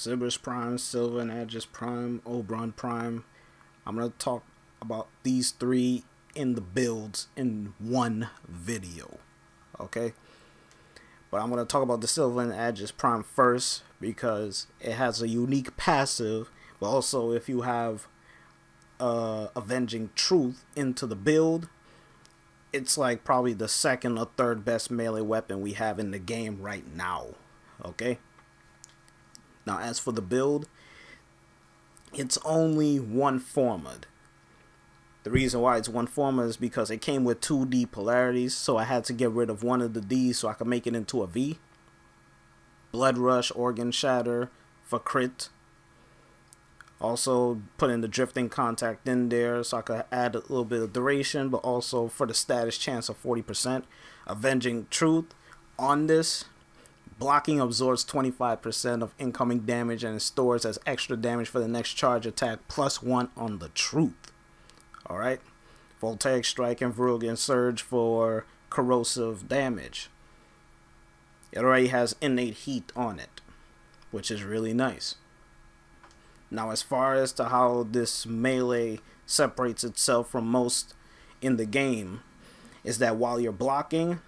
Sybaris Prime, Silva and Aegis Prime, Oberon Prime. I'm going to talk about these three in the builds in one video. Okay? But I'm going to talk about the Silva and Aegis Prime first because it has a unique passive, but also if you have Avenging Truth into the build, it's like probably the second or third best melee weapon we have in the game right now. Okay? Now as for the build, it's only one format. The reason why it's one format is because it came with 2D polarities, so I had to get rid of one of the D's so I could make it into a V. Blood Rush, Organ Shatter for crit. Also put in the Drifting Contact in there so I could add a little bit of duration, but also for the status chance of 40%. Avenging Truth on this. Blocking absorbs 25% of incoming damage and stores as extra damage for the next charge attack, +1 on the Truth. Alright? Voltaic Strike and Virulent Surge for corrosive damage. It already has innate heat on it, which is really nice. Now as far as to how this melee separates itself from most in the game, is that while you're blocking,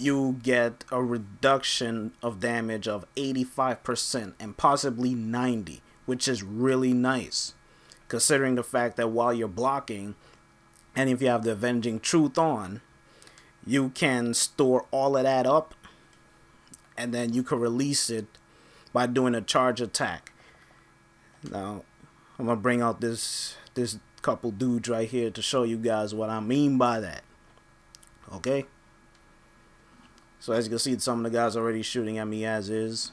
you get a reduction of damage of 85% and possibly 90%, which is really nice, considering the fact that while you're blocking, and if you have the Avenging Truth on, you can store all of that up, and then you can release it by doing a charge attack. Now, I'm going to bring out this couple dudes right here to show you guys what I mean by that. Okay? So as you can see, some of the guys already shooting at me as is.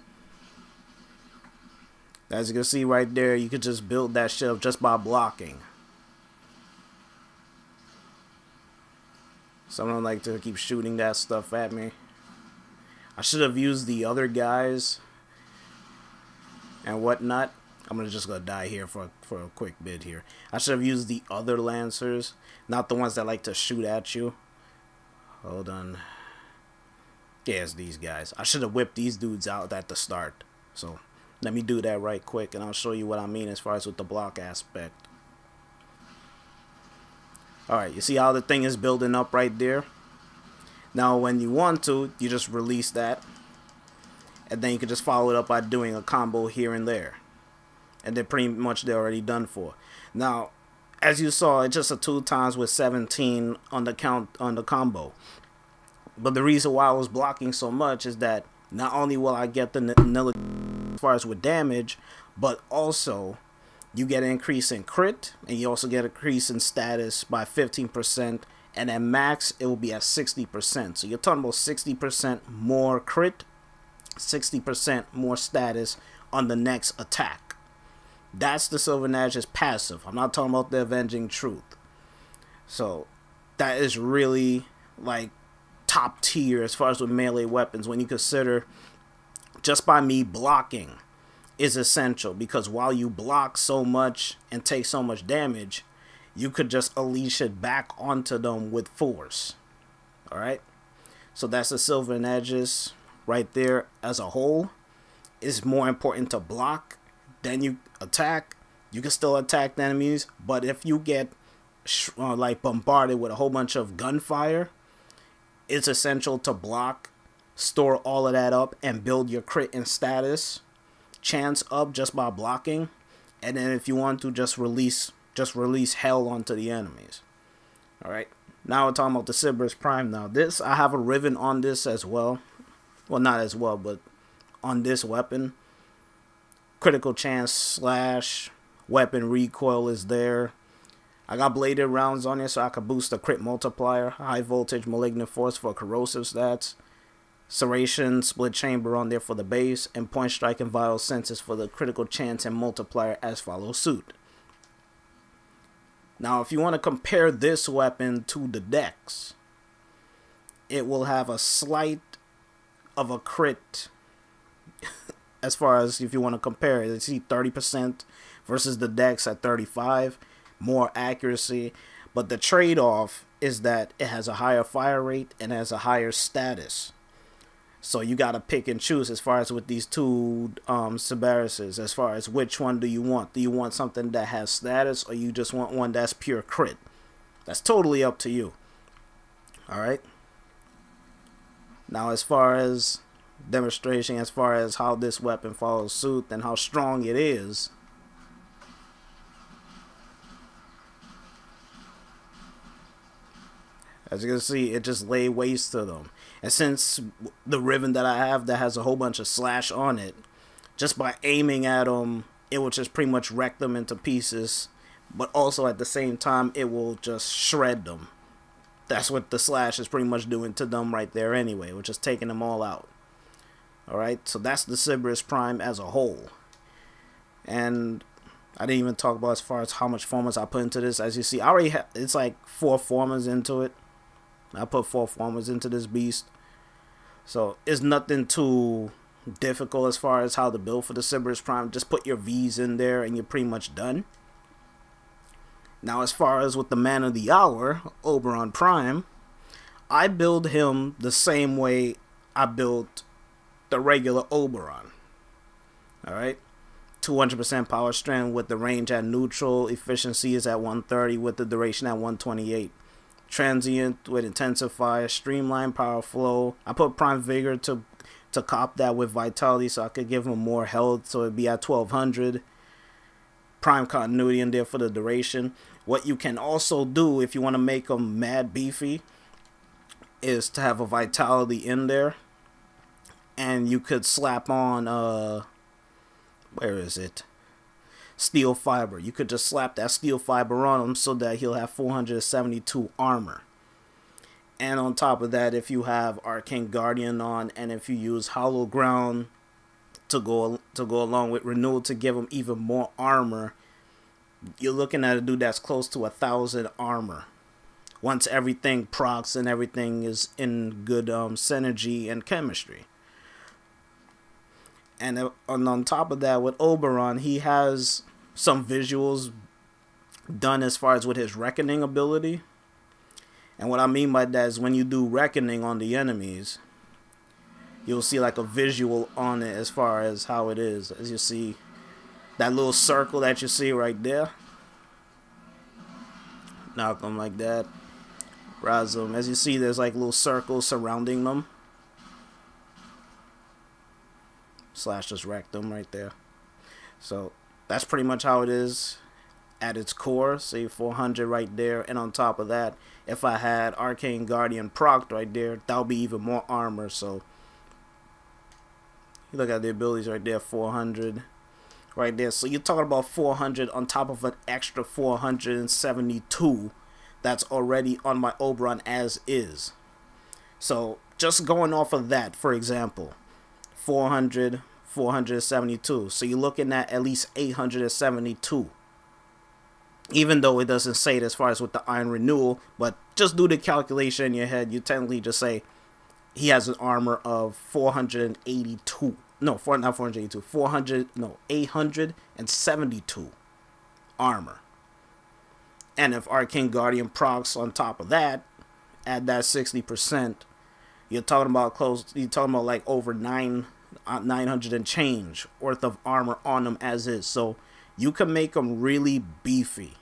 As you can see right there, you could just build that shit up just by blocking. Someone like to keep shooting that stuff at me. I should have used the other guys and whatnot. I'm just gonna die here for a quick bit here. I should have used the other Lancers, not the ones that like to shoot at you. Hold on. Yeah, it's these guys. I should have whipped these dudes out at the start. So let me do that right quick and I'll show you what I mean as far as with the block aspect. Alright, you see how the thing is building up right there? Now when you want to, you just release that. And then you can just follow it up by doing a combo here and there. And then pretty much they're already done for. Now, as you saw, it's just a 2x with 17 on the count on the combo. But the reason why I was blocking so much is that not only will I get the nil as far as with damage, but also you get an increase in crit, and you also get an increase in status by 15%, and at max it will be at 60%. So you're talking about 60% more crit, 60% more status on the next attack. That's the Silva and Aegis passive. I'm not talking about the Avenging Truth. So that is really like top tier as far as with melee weapons when you consider just by me blocking is essential, because while you block so much and take so much damage, you could just unleash it back onto them with force. Alright, so that's the Silva and Aegis right there. As a whole, it's more important to block than you attack. You can still attack the enemies, but if you get like bombarded with a whole bunch of gunfire, it's essential to block, store all of that up, and build your crit and status chance up just by blocking. And then if you want to, just release hell onto the enemies. Alright, now we're talking about the Sybaris Prime. Now this, I have a ribbon on this as well. Well, not as well, but on this weapon. Critical chance slash weapon recoil is there. I got bladed rounds on it so I could boost the crit multiplier. High voltage malignant force for corrosive stats. Serration split chamber on there for the base. And point strike and vital senses for the critical chance and multiplier as follows suit. Now if you want to compare this weapon to the Dex, it will have a slight of a crit as far as if you want to compare it. You see 30% versus the Dex at 35%. More accuracy, but the trade-off is that it has a higher fire rate and has a higher status. So you gotta pick and choose as far as with these two Sybarises, as far as which one do you want. Do you want something that has status, or you just want one that's pure crit? That's totally up to you. Alright. Now as far as demonstration, as far as how this weapon follows suit and how strong it is, as you can see, it just lay waste to them. And since the ribbon that I have that has a whole bunch of slash on it, just by aiming at them, it will just pretty much wreck them into pieces. But also at the same time, it will just shred them. That's what the slash is pretty much doing to them right there anyway, which is taking them all out. Alright, so that's the Sybaris Prime as a whole. And I didn't even talk about as far as how much formers I put into this. As you see, I already have, it's like 4 formers into it. I put 4 formers into this beast. So it's nothing too difficult as far as how to build for the Sybaris Prime. Just put your V's in there and you're pretty much done. Now as far as with the man of the hour, Oberon Prime, I build him the same way I built the regular Oberon. Alright, 200% power strength with the range at neutral, efficiency is at 130 with the duration at 128. Transient with intensifier, streamline power flow. I put prime vigor to cop that with vitality so I could give him more health, so it'd be at 1200. Prime continuity in there for the duration. What you can also do if you want to make them mad beefy is to have a vitality in there, and you could slap on where is it, steel fiber. You could just slap that steel fiber on him so that he'll have 472 armor. And on top of that, if you have Arcane Guardian on, and if you use Hollow Ground to go along with Renewal to give him even more armor, you're looking at a dude that's close to 1,000 armor once everything procs and everything is in good synergy and chemistry. And on top of that, with Oberon, he has some visuals done as far as with his Reckoning ability. And what I mean by that is when you do Reckoning on the enemies, you'll see like a visual on it as far as how it is. As you see, that little circle that you see right there, knock them like that, rise them. As you see, there's like little circles surrounding them. Slash just wrecked them right there. So that's pretty much how it is at its core. See, 400 right there. And on top of that, if I had Arcane Guardian procced right there, that would be even more armor. So you look at the abilities right there, 400 right there. So you're talking about 400 on top of an extra 472 that's already on my Oberon as is. So just going off of that, for example, 400, 472. So you're looking at least 872. Even though it doesn't say it as far as with the Iron Renewal, but just do the calculation in your head. You technically just say he has an armor of 482. No, not 482. 872 armor. And if Arcane Guardian procs on top of that, add that 60%, you're talking about like over 900 and change worth of armor on them as is. So you can make them really beefy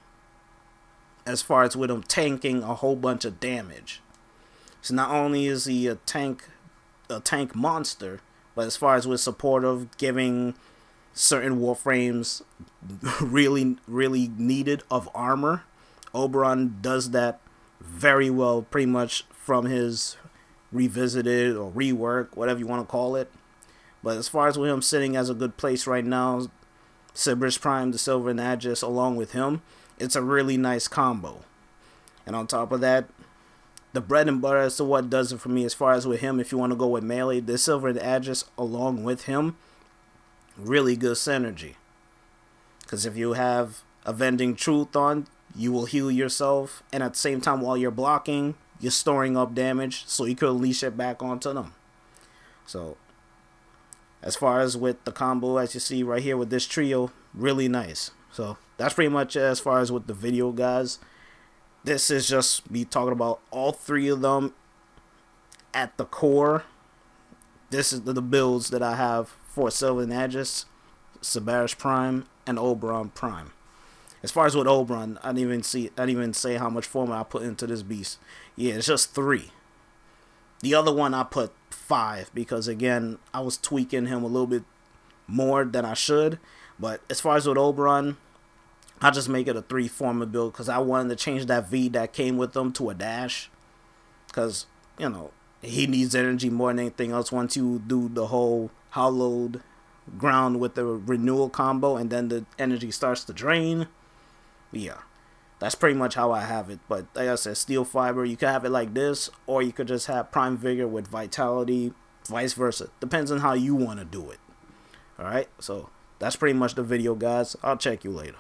as far as with them tanking a whole bunch of damage. So not only is he a tank monster, but as far as with supportive, giving certain Warframes really needed of armor, Oberon does that very well, pretty much from his revisited or rework, whatever you want to call it. But as far as with him sitting as a good place right now, Sybaris Prime, the Silva and Aegis, along with him, it's a really nice combo. And on top of that, the bread and butter as to what does it for me as far as with him, if you want to go with melee, the Silva and Aegis along with him, really good synergy. Because if you have Avenging Truth on, you will heal yourself, and at the same time while you're blocking, you're storing up damage, so you could unleash it back onto them. So as far as with the combo, as you see right here with this trio, really nice. So that's pretty much as far as with the video, guys. This is just me talking about all three of them at the core. this is the builds that I have for Silva and Aegis, Sybaris Prime, and Oberon Prime. As far as with Oberon, I didn't even say how much formula I put into this beast. Yeah, it's just 3. The other one I put 5 because, again, I was tweaking him a little bit more than I should. But as far as with Oberon, I just make it a 3 formula build because I wanted to change that V that came with them to a dash. Because, you know, he needs energy more than anything else once you do the whole hollowed ground with the renewal combo and then the energy starts to drain. Yeah, that's pretty much how I have it. But like I said, steel fiber, you could have it like this, or you could just have prime vigor with vitality, vice versa. Depends on how you want to do it. Alright, so that's pretty much the video, guys. I'll check you later.